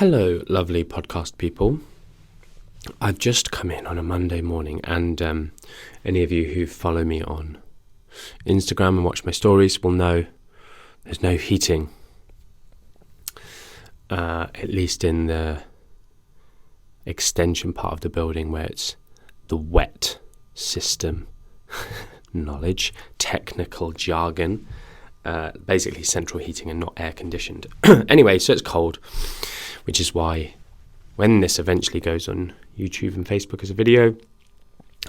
Hello, lovely podcast people. I've just come in on a Monday morning, and any of you who follow me on Instagram and watch my stories will know there's no heating, at least in the extension part of the building where it's the wet system. Knowledge, technical jargon, basically central heating and not air conditioned. Anyway, so it's cold, which is why when this eventually goes on YouTube and Facebook as a video,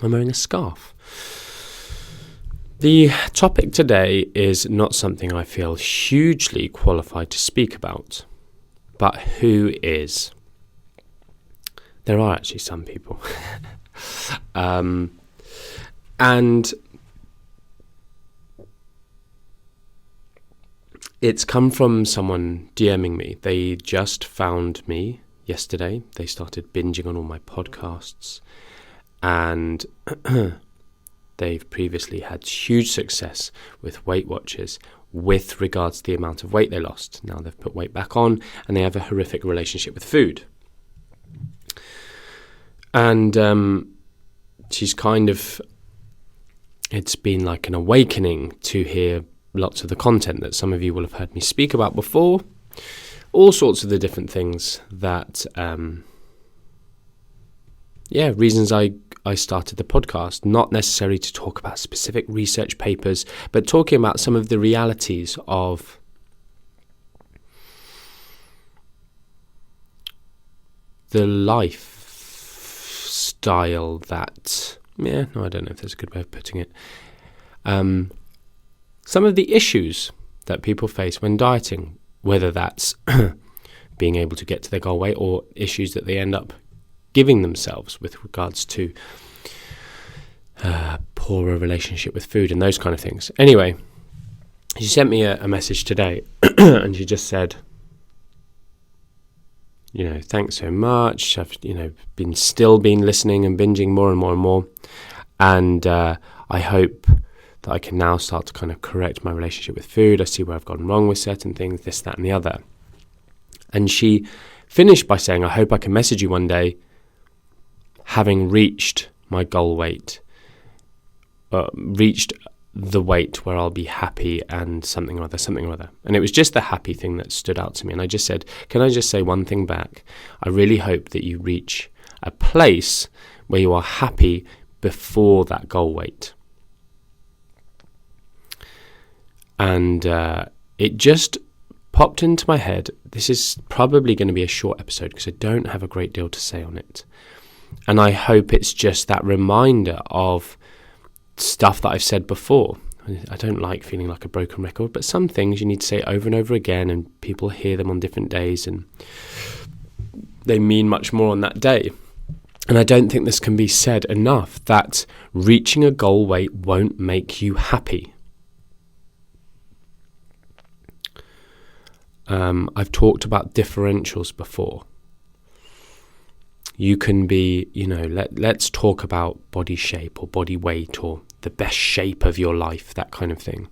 I'm wearing a scarf. The topic today is not something I feel hugely qualified to speak about, but who is? There are actually some people. And it's come from someone DMing me. They just found me yesterday. They started binging on all my podcasts, and they've previously had huge success with Weight Watchers with regards to the amount of weight they lost. Now they've put weight back on, and they have a horrific relationship with food. And she's it's been like an awakening to hear lots of the content that some of you will have heard me speak about before. All sorts of the different things that, reasons I started the podcast. Not necessarily to talk about specific research papers, but talking about some of the realities of the lifestyle that, I don't know if there's a good way of putting it. Some of the issues that people face when dieting, whether that's being able to get to their goal weight or issues that they end up giving themselves with regards to poorer relationship with food and those kind of things. Anyway, she sent me a message today and she just said, thanks so much. I've, been listening and binging more and more and more. And I hope that I can now start to kind of correct my relationship with food. I see where I've gone wrong with certain things, this, that, and the other. And she finished by saying, I hope I can message you one day having reached my goal weight, reached the weight where I'll be happy and something or other. And it was just the happy thing that stood out to me. And I just said, can I just say one thing back? I really hope that you reach a place where you are happy before that goal weight. And it just popped into my head. This is probably going to be a short episode because I don't have a great deal to say on it. And I hope it's just that reminder of stuff that I've said before. I don't like feeling like a broken record, but some things you need to say over and over again, and people hear them on different days and they mean much more on that day. And I don't think this can be said enough, that reaching a goal weight won't make you happy. I've talked about differentials before. You can be, let's talk about body shape or body weight or the best shape of your life, that kind of thing.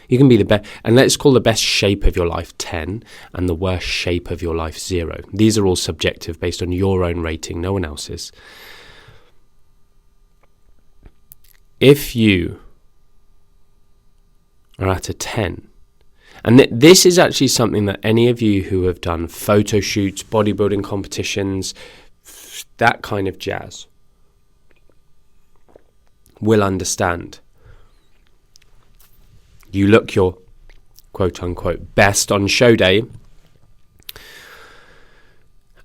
You can be the best, and let's call the best shape of your life 10 and the worst shape of your life 0. These are all subjective based on your own rating, no one else's. If you are at a 10, and this is actually something that any of you who have done photo shoots, bodybuilding competitions, that kind of jazz, will understand. You look your quote-unquote best on show day,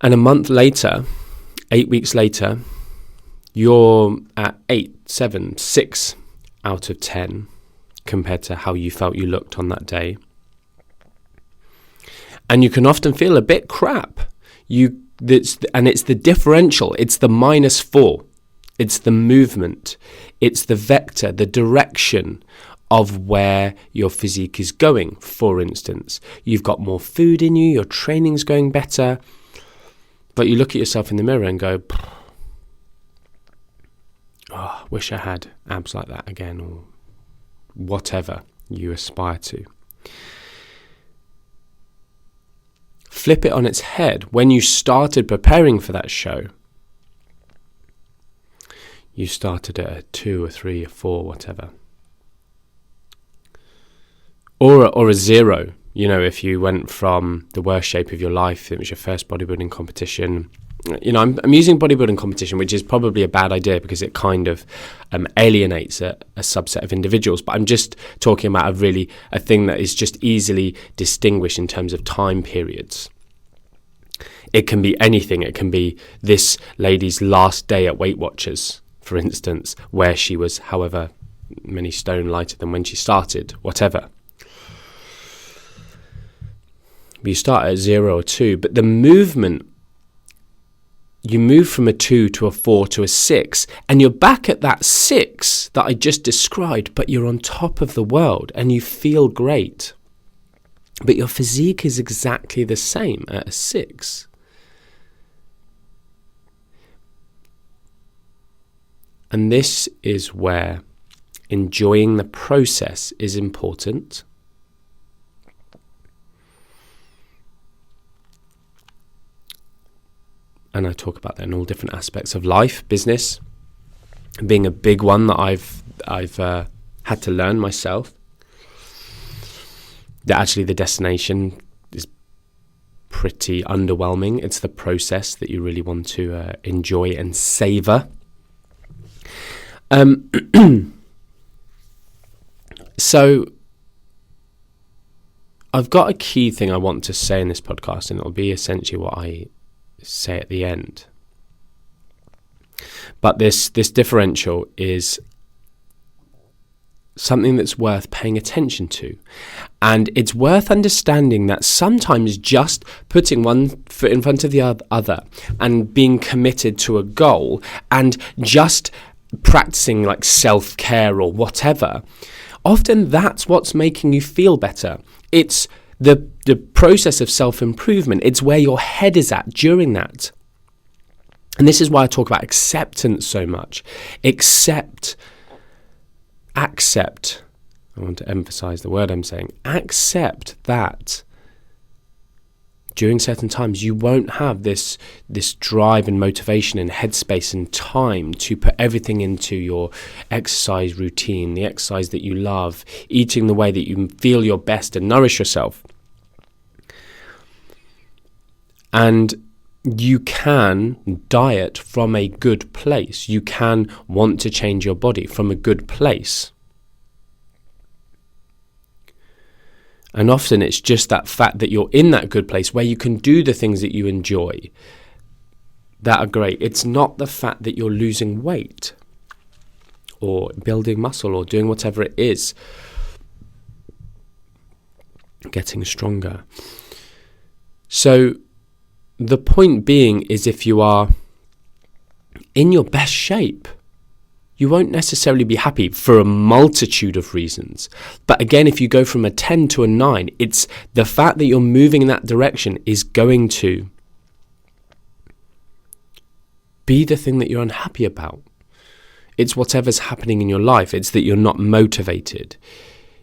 and a month later, 8 weeks later, you're at 8, 7, 6 out of 10 compared to how you felt you looked on that day. And you can often feel a bit crap. It's the differential. It's the -4. It's the movement. It's the vector, the direction of where your physique is going. For instance, you've got more food in you, your training's going better, but you look at yourself in the mirror and go, oh, wish I had abs like that again, or whatever you aspire to. flip it on its head. When you started preparing for that show, you started at a 2 or 3 or 4, whatever. Or a 0. You know, if you went from the worst shape of your life, it was your first bodybuilding competition. You know, I'm using bodybuilding competition, which is probably a bad idea because it kind of alienates a subset of individuals. But I'm just talking about a thing that is just easily distinguished in terms of time periods. It can be anything. It can be this lady's last day at Weight Watchers, for instance, where she was however many stone lighter than when she started, whatever. You start at 0 or 2, but the movement, you move from a 2 to a 4 to a 6, and you're back at that 6 that I just described, but you're on top of the world and you feel great. But your physique is exactly the same at a 6. And this is where enjoying the process is important. And I talk about that in all different aspects of life, business, being a big one that I've had to learn myself. That actually the destination is pretty underwhelming. It's the process that you really want to enjoy and savor. So I've got a key thing I want to say in this podcast, and it'll be essentially what I say at the end. But this differential is something that's worth paying attention to. And it's worth understanding that sometimes just putting one foot in front of the other and being committed to a goal and just practicing like self-care or whatever, often that's what's making you feel better. It's the process of self-improvement. It's where your head is at during that. And this is why I talk about acceptance so much. Accept. I want to emphasize the word I'm saying. Accept that during certain times you won't have this drive and motivation and headspace and time to put everything into your exercise routine, the exercise that you love, eating the way that you feel your best and nourish yourself. And you can diet from a good place. You can want to change your body from a good place. And often it's just that fact that you're in that good place where you can do the things that you enjoy that are great. It's not the fact that you're losing weight or building muscle or doing whatever it is, getting stronger. So the point being is, if you are in your best shape, you won't necessarily be happy for a multitude of reasons. But again, if you go from a 10 to a 9, it's the fact that you're moving in that direction is going to be the thing that you're unhappy about. It's whatever's happening in your life. It's that you're not motivated.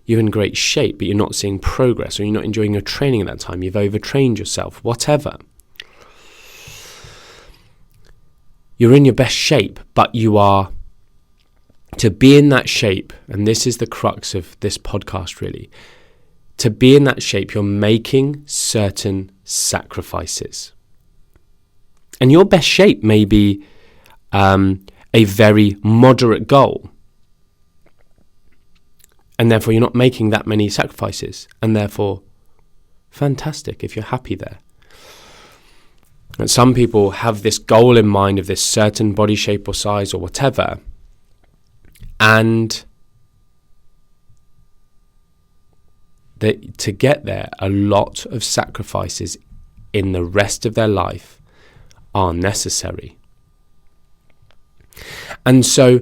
You're in great shape, but you're not seeing progress, or you're not enjoying your training at that time. You've overtrained yourself, whatever. You're in your best shape, but you are, to be in that shape, and this is the crux of this podcast really, to be in that shape, you're making certain sacrifices. And your best shape may be a very moderate goal. And therefore you're not making that many sacrifices. And therefore, fantastic if you're happy there. And some people have this goal in mind of this certain body shape or size or whatever. And to get there, a lot of sacrifices in the rest of their life are necessary. And so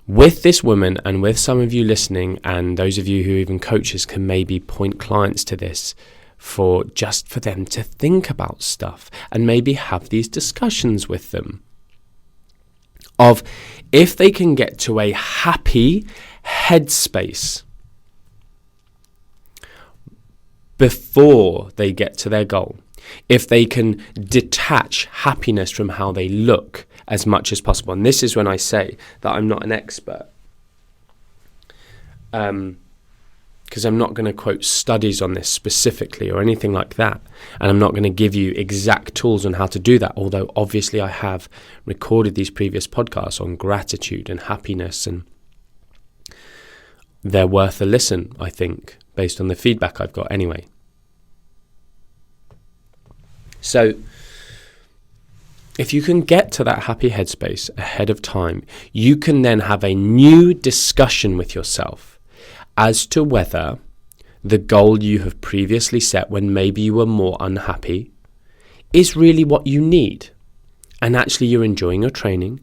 with this woman, and with some of you listening, and those of you who even coaches can maybe point clients to this, for them to think about stuff and maybe have these discussions with them of if they can get to a happy headspace before they get to their goal. if they can detach happiness from how they look as much as possible. And this is when I say that I'm not an expert, because I'm not going to quote studies on this specifically or anything like that, and I'm not going to give you exact tools on how to do that, although obviously I have recorded these previous podcasts on gratitude and happiness, and they're worth a listen, I think, based on the feedback I've got anyway. So if you can get to that happy headspace ahead of time, you can then have a new discussion with yourself as to whether the goal you have previously set when maybe you were more unhappy is really what you need. And actually you're enjoying your training.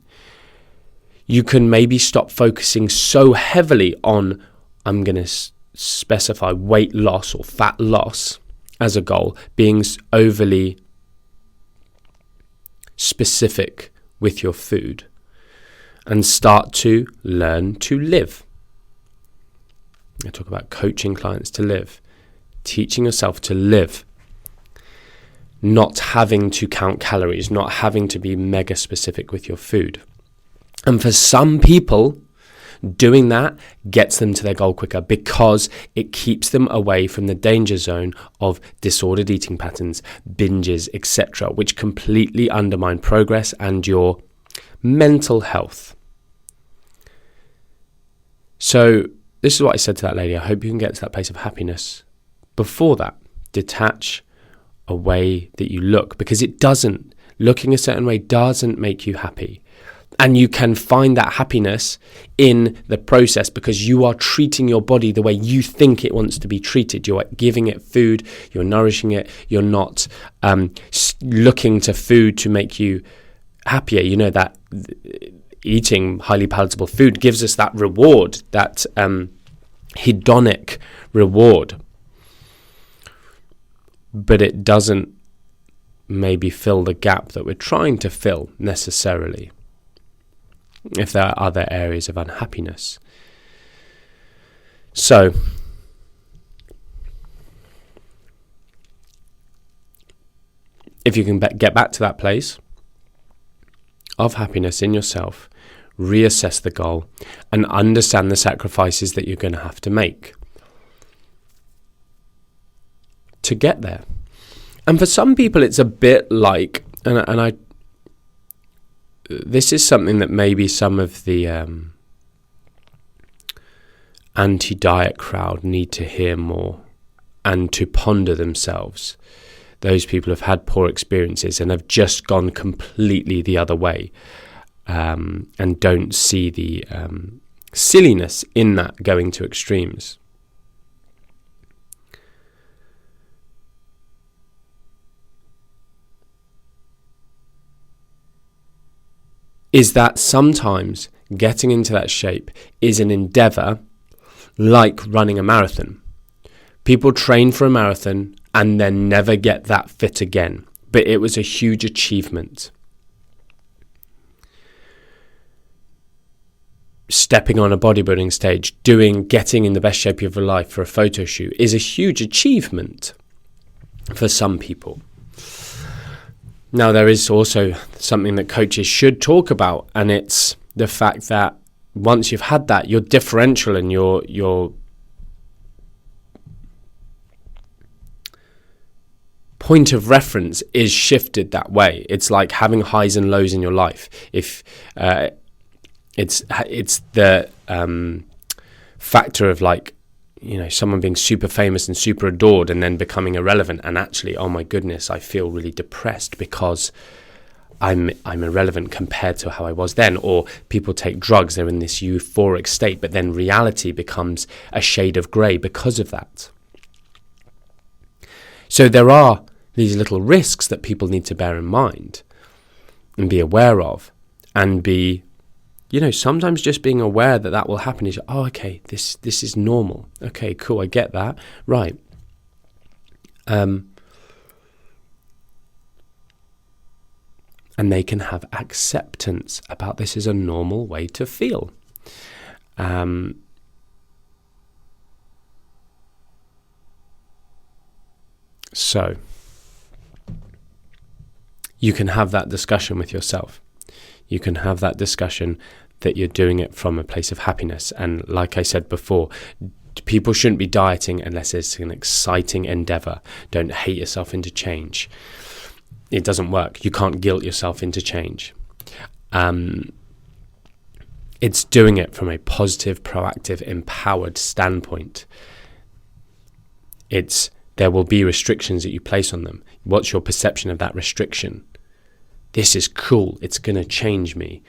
You can maybe stop focusing so heavily on, I'm going to specify weight loss or fat loss as a goal, being overly specific with your food, and start to learn to live. I talk about coaching clients to live, teaching yourself to live, not having to count calories, not having to be mega specific with your food. And for some people, doing that gets them to their goal quicker because it keeps them away from the danger zone of disordered eating patterns, binges, etc., which completely undermine progress and your mental health. So this is what I said to that lady. I hope you can get to that place of happiness before that. Detach a way that you look, because looking a certain way doesn't make you happy. And you can find that happiness in the process because you are treating your body the way you think it wants to be treated. You're giving it food, you're nourishing it, you're not looking to food to make you happier. You know that eating highly palatable food gives us that reward, that hedonic reward. But it doesn't maybe fill the gap that we're trying to fill necessarily, if there are other areas of unhappiness. So, if you can get back to that place of happiness in yourself, reassess the goal, and understand the sacrifices that you're going to have to make to get there. And for some people, it's a bit like, this is something that maybe some of the anti-diet crowd need to hear more and to ponder themselves. Those people have had poor experiences and have just gone completely the other way, and don't see the silliness in that going to extremes. Is that sometimes getting into that shape is an endeavour like running a marathon. People train for a marathon and then never get that fit again, but it was a huge achievement. Stepping on a bodybuilding stage, getting in the best shape of your life for a photo shoot is a huge achievement for some people. Now, there is also something that coaches should talk about, and it's the fact that once you've had that, your differential and your point of reference is shifted that way. It's like having highs and lows in your life. If it's the factor of, like, you know, someone being super famous and super adored and then becoming irrelevant, and actually, oh my goodness, I feel really depressed because I'm irrelevant compared to how I was then. Or people take drugs, they're in this euphoric state, but then reality becomes a shade of grey because of that. So there are these little risks that people need to bear in mind and be aware of, and be, you know, sometimes just being aware that that will happen is, oh, okay, this is normal. Okay, cool, I get that. Right. And they can have acceptance about this is a normal way to feel. So, you can have that discussion with yourself. You can have that discussion that you're doing it from a place of happiness. And like I said before, people shouldn't be dieting unless it's an exciting endeavor. Don't hate yourself into change. It doesn't work. You can't guilt yourself into change. It's doing it from a positive, proactive, empowered standpoint. There will be restrictions that you place on them. What's your perception of that restriction? This is cool. It's going to change me.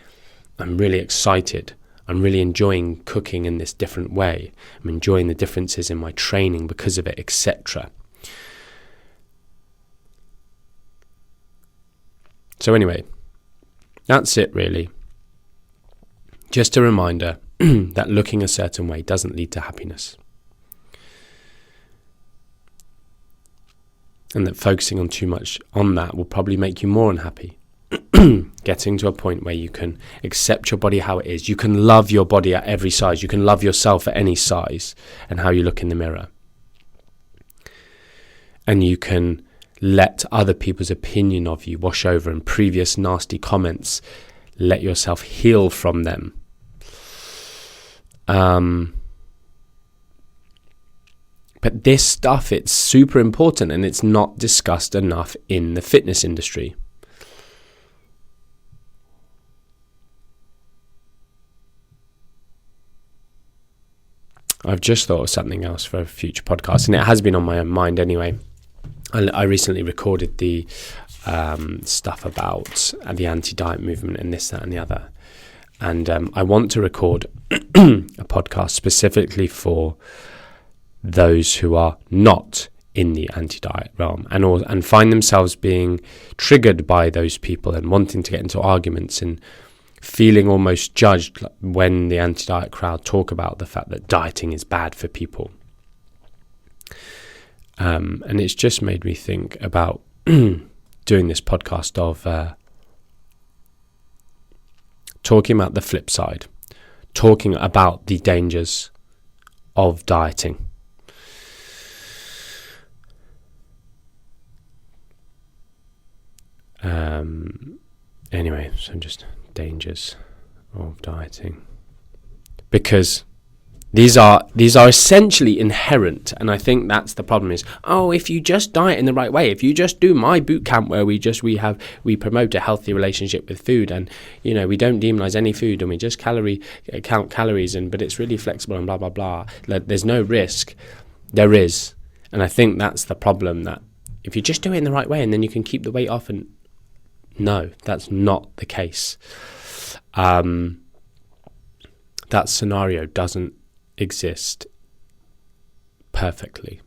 I'm really excited. I'm really enjoying cooking in this different way. I'm enjoying the differences in my training because of it, etc. So anyway, that's it really. Just a reminder that looking a certain way doesn't lead to happiness. And that focusing on too much on that will probably make you more unhappy. Getting to a point where you can accept your body how it is. You can love your body at every size. You can love yourself at any size and how you look in the mirror. And you can let other people's opinion of you wash over, and previous nasty comments, let yourself heal from them. But this stuff, it's super important, and it's not discussed enough in the fitness industry. I've just thought of something else for a future podcast, and it has been on my own mind anyway. I recently recorded the stuff about the anti-diet movement and this, that and the other. And I want to record a podcast specifically for those who are not in the anti-diet realm and find themselves being triggered by those people and wanting to get into arguments and feeling almost judged when the anti-diet crowd talk about the fact that dieting is bad for people. And it's just made me think about doing this podcast of talking about the flip side, talking about the dangers of dieting. Anyway, so just dangers of dieting, because these are essentially inherent, and I think that's the problem. Is if you just diet in the right way, if you just do my boot camp where we promote a healthy relationship with food, and we don't demonize any food, and we just count calories, but it's really flexible and blah blah blah. There's no risk. There is, and I think that's the problem. That if you just do it in the right way, and then you can keep the weight off, and no, that's not the case. That scenario doesn't exist perfectly.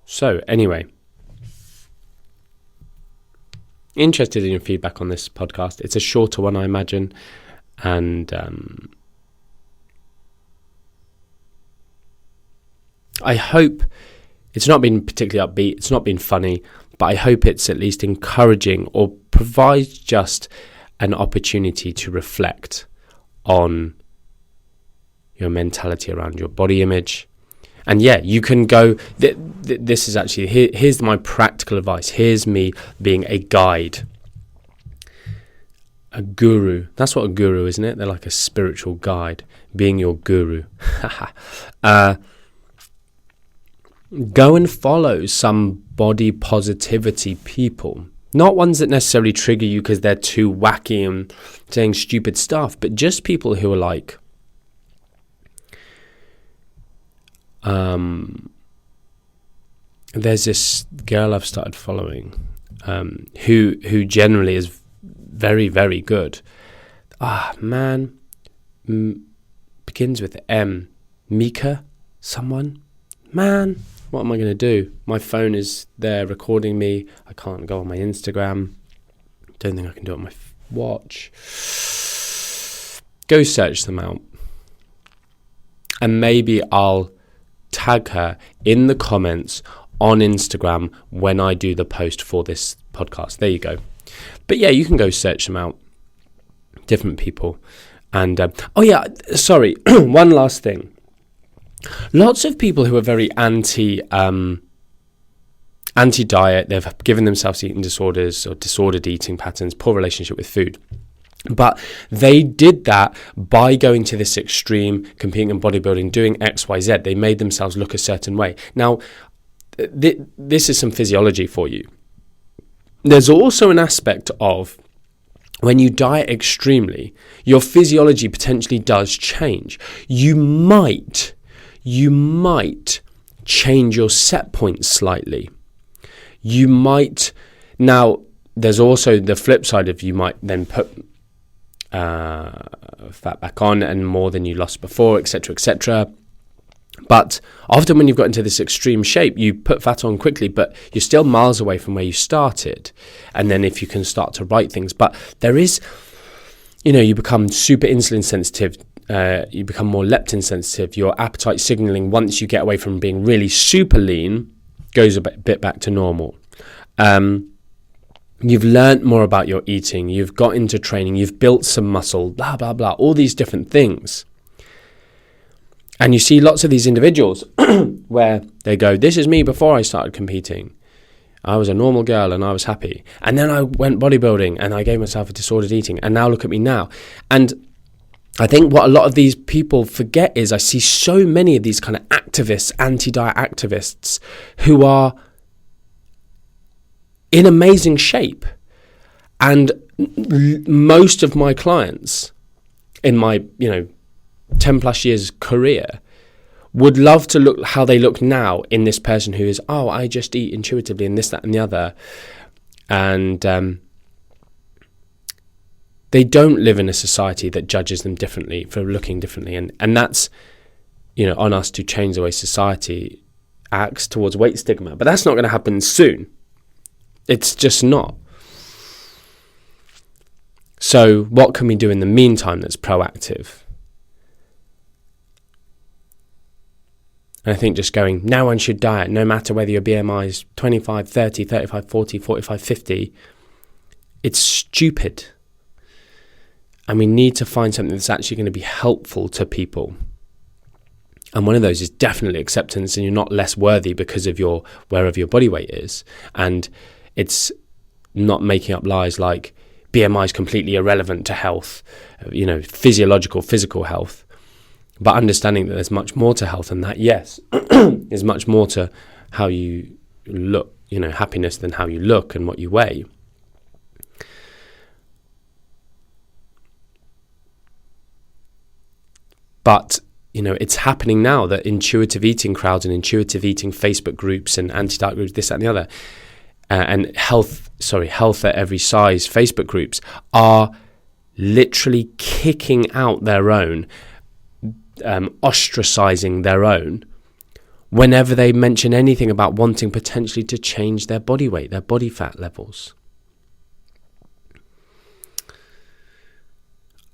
So anyway, interested in your feedback on this podcast. It's a shorter one, I imagine, and I hope it's not been particularly upbeat, it's not been funny, but I hope it's at least encouraging or provides just an opportunity to reflect on your mentality around your body image. And yeah, you can go, this is actually, here's my practical advice. Here's me being a guide, a guru. That's what a guru is, isn't it? They're like a spiritual guide, being your guru. Go and follow some body positivity people. Not ones that necessarily trigger you because they're too wacky and saying stupid stuff, but just people who are like, there's this girl I've started following, who generally is very, very good. Begins with M. Mika, someone. Man, what am I going to do? My phone is there recording me. I can't go on my Instagram. Don't think I can do it on my watch. Go search them out. And maybe I'll tag her in the comments on Instagram when I do the post for this podcast. There you go. But yeah, you can go search them out. Different people. And, one last thing. Lots of people who are very anti-diet, they've given themselves eating disorders or disordered eating patterns, poor relationship with food. But they did that by going to this extreme, competing in bodybuilding, doing X, Y, Z. They made themselves look a certain way. Now, this is some physiology for you. There's also an aspect of when you diet extremely, your physiology potentially does change. You might change your set point slightly. You might, now there's also the flip side of you might then put fat back on and more than you lost before, etc., etc. But often when you've got into this extreme shape, you put fat on quickly, but you're still miles away from where you started. And then if you can start to right things, but there is, you become super insulin sensitive, you become more leptin sensitive, your appetite signaling, once you get away from being really super lean, goes a bit back to normal. You've learnt more about your eating, you've got into training, you've built some muscle, blah, blah, blah, all these different things. And you see lots of these individuals where they go, this is me before I started competing. I was a normal girl and I was happy. And then I went bodybuilding and I gave myself a disordered eating. And now look at me now. And I think what a lot of these people forget is I see so many of these kind of activists, anti-diet activists, who are in amazing shape. And most of my clients in my, 10 plus years career would love to look how they look now in this person who is, I just eat intuitively and this, that and the other. And they don't live in a society that judges them differently for looking differently. And that's, on us to change the way society acts towards weight stigma. But that's not going to happen soon. It's just not. So what can we do in the meantime that's proactive? And I think just going, no one should diet, no matter whether your BMI is 25, 30, 35, 40, 45, 50, it's stupid. And we need to find something that's actually going to be helpful to people. And one of those is definitely acceptance, and you're not less worthy because of wherever your body weight is. And it's not making up lies like BMI is completely irrelevant to health, physiological, physical health. But understanding that there's much more to health than that, yes, there's much more to how you look, happiness than how you look and what you weigh. But, it's happening now that intuitive eating crowds and intuitive eating Facebook groups and anti-diet groups, this, that and the other, and health at every size Facebook groups are literally kicking out their own, ostracizing their own whenever they mention anything about wanting potentially to change their body weight, their body fat levels.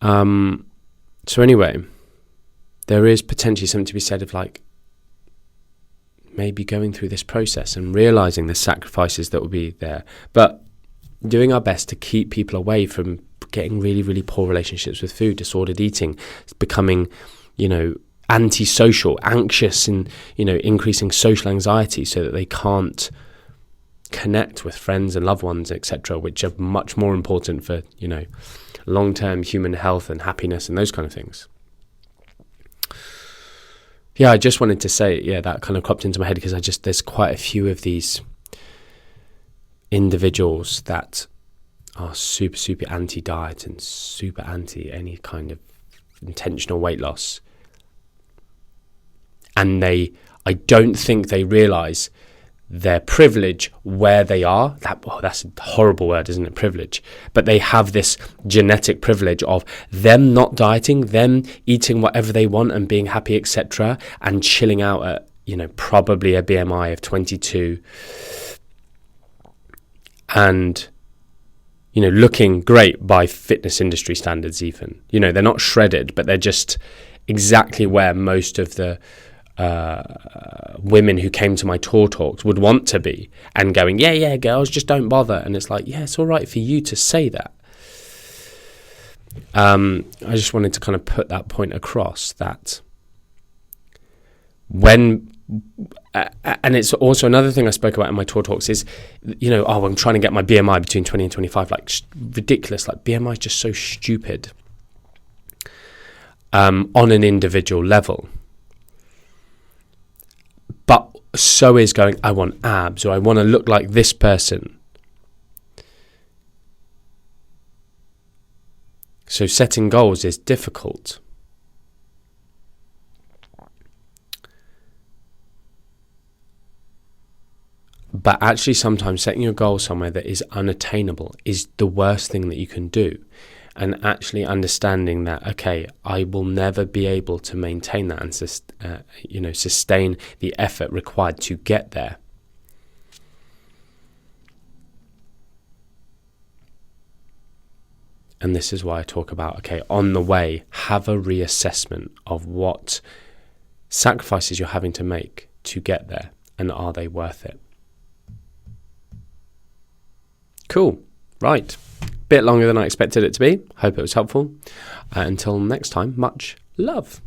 So anyway, there is potentially something to be said of maybe going through this process and realizing the sacrifices that will be there, but doing our best to keep people away from getting really, really poor relationships with food, disordered eating, becoming antisocial, anxious, and, increasing social anxiety so that they can't connect with friends and loved ones, etc., which are much more important for, long-term human health and happiness and those kind of things. Yeah, I just wanted to say, that kind of cropped into my head because there's quite a few of these individuals that are super, super anti-diet and super anti any kind of intentional weight loss. And I don't think they realise their privilege where they are. That's a horrible word, isn't it? Privilege. But they have this genetic privilege of them not dieting, them eating whatever they want and being happy, etc., and chilling out at, probably a BMI of 22 and, looking great by fitness industry standards even. They're not shredded, but they're just exactly where most of the women who came to my tour talks would want to be, and going, yeah, girls, just don't bother. And it's like, yeah, it's all right for you to say that. I just wanted to kind of put that point across, that when and it's also another thing I spoke about in my tour talks is, I'm trying to get my BMI between 20 and 25, like ridiculous. Like BMI is just so stupid on an individual level. But so is going, I want abs, or I want to look like this person. So setting goals is difficult. But actually sometimes setting your goal somewhere that is unattainable is the worst thing that you can do. And actually understanding that, okay, I will never be able to maintain that and sustain the effort required to get there. And this is why I talk about, okay, on the way, have a reassessment of what sacrifices you're having to make to get there, and are they worth it? Cool. Right. Bit longer than I expected it to be. Hope it was helpful. Until next time, much love.